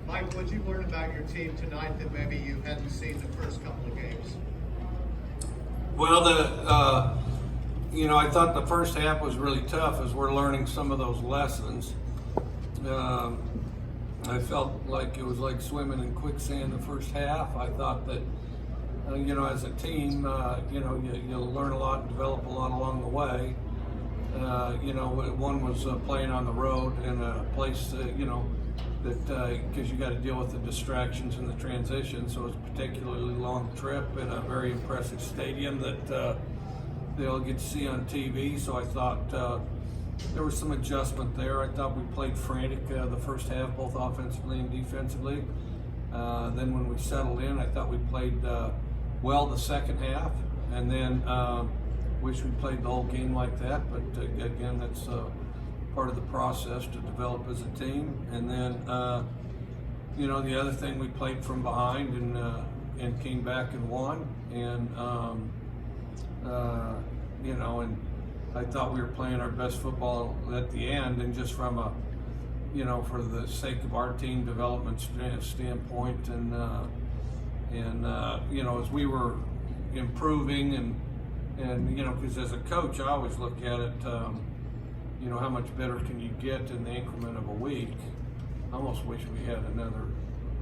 Mike, what'd you learn about your team tonight that maybe you hadn't seen the first couple of games? Well, I thought the first half was really tough as we're learning some of those lessons. I felt like it was like swimming in quicksand the first half. I thought that, as a team, you'll learn a lot and develop a lot along the way. One was playing on the road in a place, because you got to deal with the distractions and the transition. So it was a particularly long trip in a very impressive stadium that they'll get to see on TV. So I thought there was some adjustment there. I thought we played frantic the first half, both offensively and defensively. Then when we settled in, I thought we played well the second half, and then wish we played the whole game like that. But again, that's part of the process to develop as a team. And then, the other thing, we played from behind and came back and won. And and I thought we were playing our best football at the end. And just from for the sake of our team development standpoint, and as we were improving and because as a coach, I always look at it. How much better can you get in the increment of a week? I almost wish we had another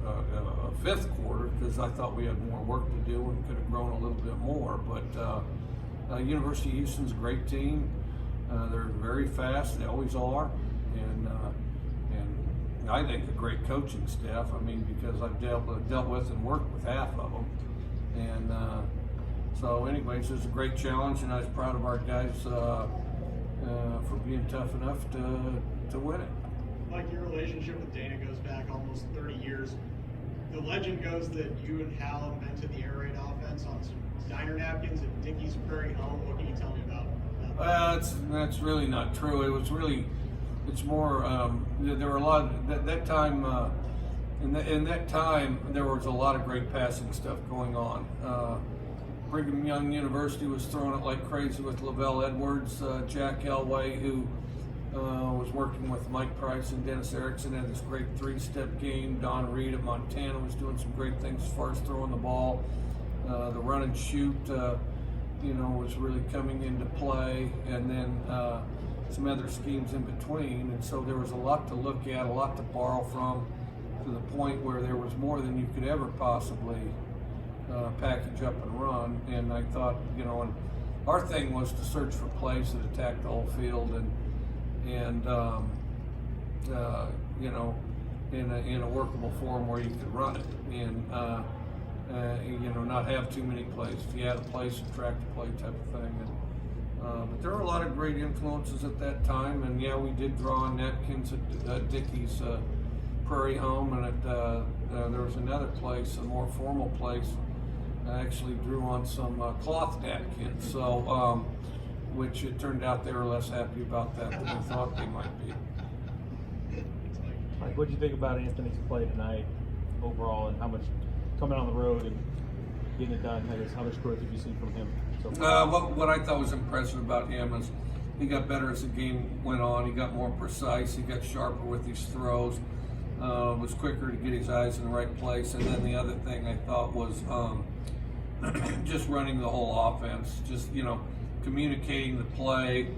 a fifth quarter, because I thought we had more work to do and could have grown a little bit more. But University of Houston's a great team. They're very fast. They always are, and I think a great coaching staff. I mean, because I've dealt with and worked with half of them, and so anyways, it was a great challenge, and I was proud of our guys. For being tough enough to win it. Mike, your relationship with Dana goes back almost 30 years. The legend goes that you and Hal invented the air raid offense on some diner napkins at Dickey's Prairie Home. What can you tell me about that? That's really not true. It's more, there were a lot, that time, in that time, there was a lot of great passing stuff going on. Brigham Young University was throwing it like crazy with Lavelle Edwards, Jack Elway, who was working with Mike Price and Dennis Erickson, had this great three-step game. Don Reed at Montana was doing some great things as far as throwing the ball. The run and shoot, was really coming into play, and then some other schemes in between. And so there was a lot to look at, a lot to borrow from, to the point where there was more than you could ever possibly package up and run. And I thought, and our thing was to search for plays that attacked the whole field and in a workable form where you could run it, and not have too many plays. If you had a play, subtract a play type of thing. And but there were a lot of great influences at that time, and yeah, we did draw on napkins at Dickey's Prairie Home, and there was another place, a more formal place. I actually drew on some cloth napkins, so which it turned out they were less happy about that than we thought they might be. Mike, what did you think about Anthony's play tonight overall, and how much coming on the road and getting it done? I guess how much growth did you see from him? What I thought was impressive about him is he got better as the game went on. He got more precise. He got sharper with his throws. Was quicker to get his eyes in the right place. And then the other thing I thought was just running the whole offense. Just communicating the play.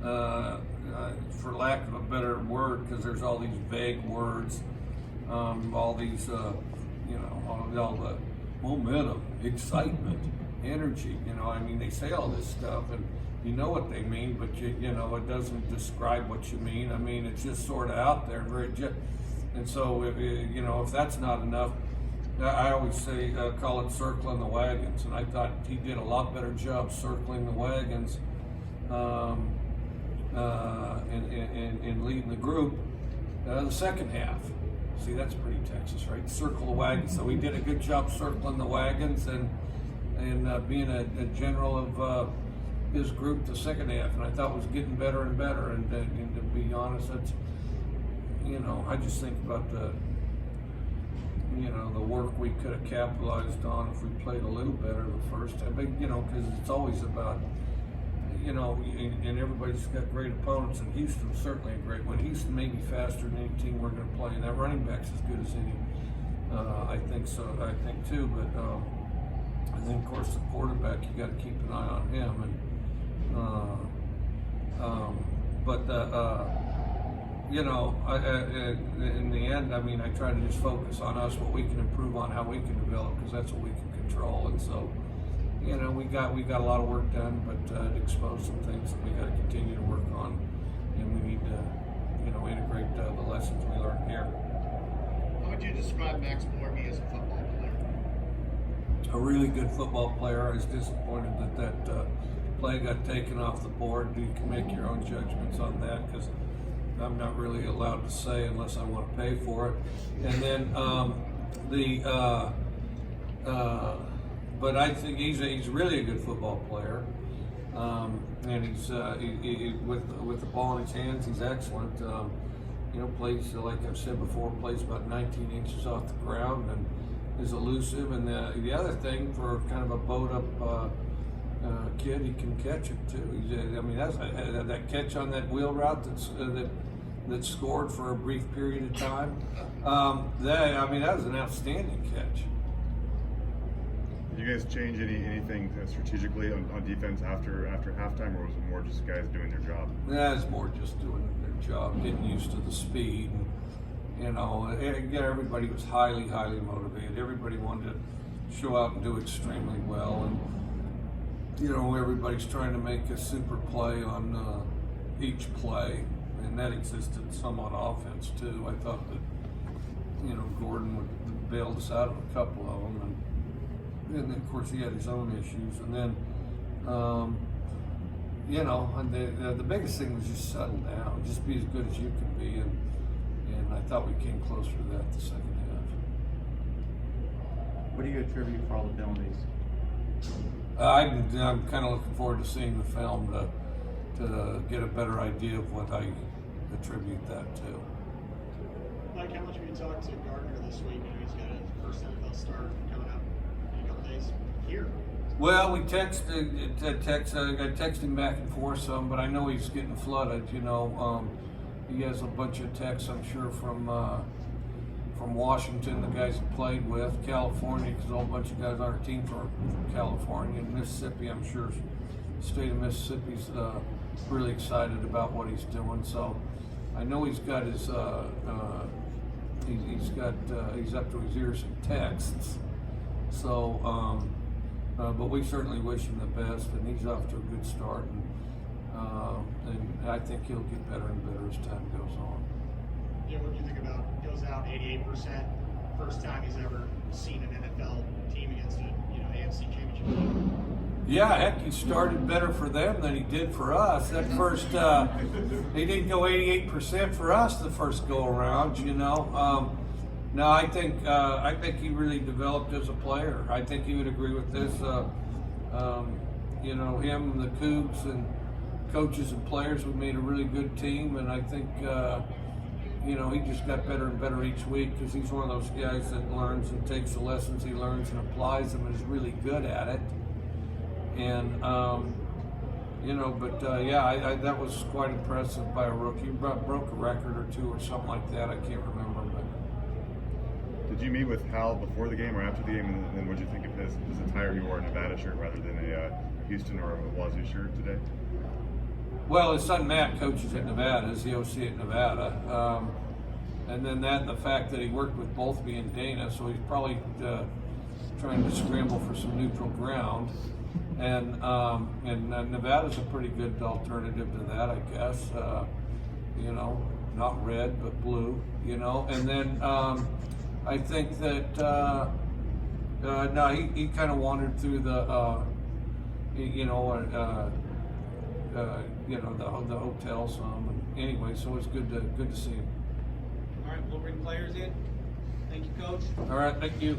For lack of a better word, because there's all these vague words, all these, all the momentum, excitement, energy. They say all this stuff, and you know what they mean, but it doesn't describe what you mean. It's just sort of out there, and so if that's not enough, I always say call it circling the wagons, and I thought he did a lot better job circling the wagons. And leading the group the second half. See, that's pretty Texas, right? Circle the wagons. So he did a good job circling the wagons and being a general of his group the second half. And I thought it was getting better and better. And to be honest, that's, I just think about the work we could have capitalized on if we played a little better the first time. But, because it's always about, you know, and everybody's got great opponents, and Houston's certainly a great one. Houston may be faster than any team we're going to play, and that running back's as good as any. I think so. I think too, but and then of course the quarterback, you got to keep an eye on him. You know, in the end, I mean, I try to just focus on us, what we can improve on, how we can develop, because that's what we can control. And so, you know, we got a lot of work done, but it exposed some things that we got to continue to work on, and we need to, you know, integrate the lessons we learned here. How would you describe Max Borghi as a football player? A really good football player. I was disappointed that play got taken off the board. You can make your own judgments on that, because I'm not really allowed to say unless I want to pay for it. And then but I think he's really a good football player, and he's with the ball in his hands, he's excellent. You know, plays, like I've said before, plays about 19 inches off the ground and is elusive. And the other thing, for kind of a bowed-up kid, he can catch it too. I mean, that's that catch on that wheel route that scored for a brief period of time. I mean, that was an outstanding catch. Did you guys change anything strategically on defense after halftime, or was it more just guys doing their job? Yeah, it's more just doing their job, getting used to the speed. And, you know, again, everybody was highly motivated. Everybody wanted to show out and do extremely well. And, you know, everybody's trying to make a super play on each play, and that existed some on offense too. I thought that, you know, Gordon would bail us out of a couple of them, and then of course he had his own issues. And then, you know, and the biggest thing was just settle down, just be as good as you can be, and I thought we came closer to that the second half. What do you attribute for all the penalties? I'm kind of looking forward to seeing the film to get a better idea of what I attribute that to. Mike, how much have you talked to Gardner this week? You know, he's got his first NFL start coming up in a couple days here. Well, we I text him back and forth some, but I know he's getting flooded. You know, he has a bunch of texts, I'm sure, from Washington, the guys he played with, California, because a whole bunch of guys on our team from California, and Mississippi. I'm sure the state of Mississippi's really excited about what he's doing. So I know he's got his he's up to his ears in texts. So, but we certainly wish him the best, and he's off to a good start, and I think he'll get better and better as time goes on. Yeah, what do you think about goes out 88%, first time he's ever seen an NFL team against a AFC championship team? Yeah, heck, he started better for them than he did for us. That first, he didn't go 88% for us the first go around. You know, no, I think he really developed as a player. I think he would agree with this. You know, him and the Cougs and coaches and players, we made a really good team, and I think. You know, he just got better and better each week, because he's one of those guys that learns and takes the lessons he learns and applies them and is really good at it. And, you know, but yeah, that was quite impressive by a rookie. He broke a record or two or something like that. I can't remember. But Did you meet with Hal before the game or after the game, and then what did you think of his attire? You wore a Nevada shirt rather than a Houston or a Wazoo shirt today? Well, his son Matt coaches at Nevada, is the OC at Nevada. And then the fact that he worked with both me and Dana, so he's probably trying to scramble for some neutral ground. And Nevada's a pretty good alternative to that, I guess. You know, not red, but blue, you know. And then I think that, no, he kind of wandered through the, you know, the hotel some. And anyway, so it's good to see him. All right, we'll bring players in. Thank you, Coach. All right, thank you.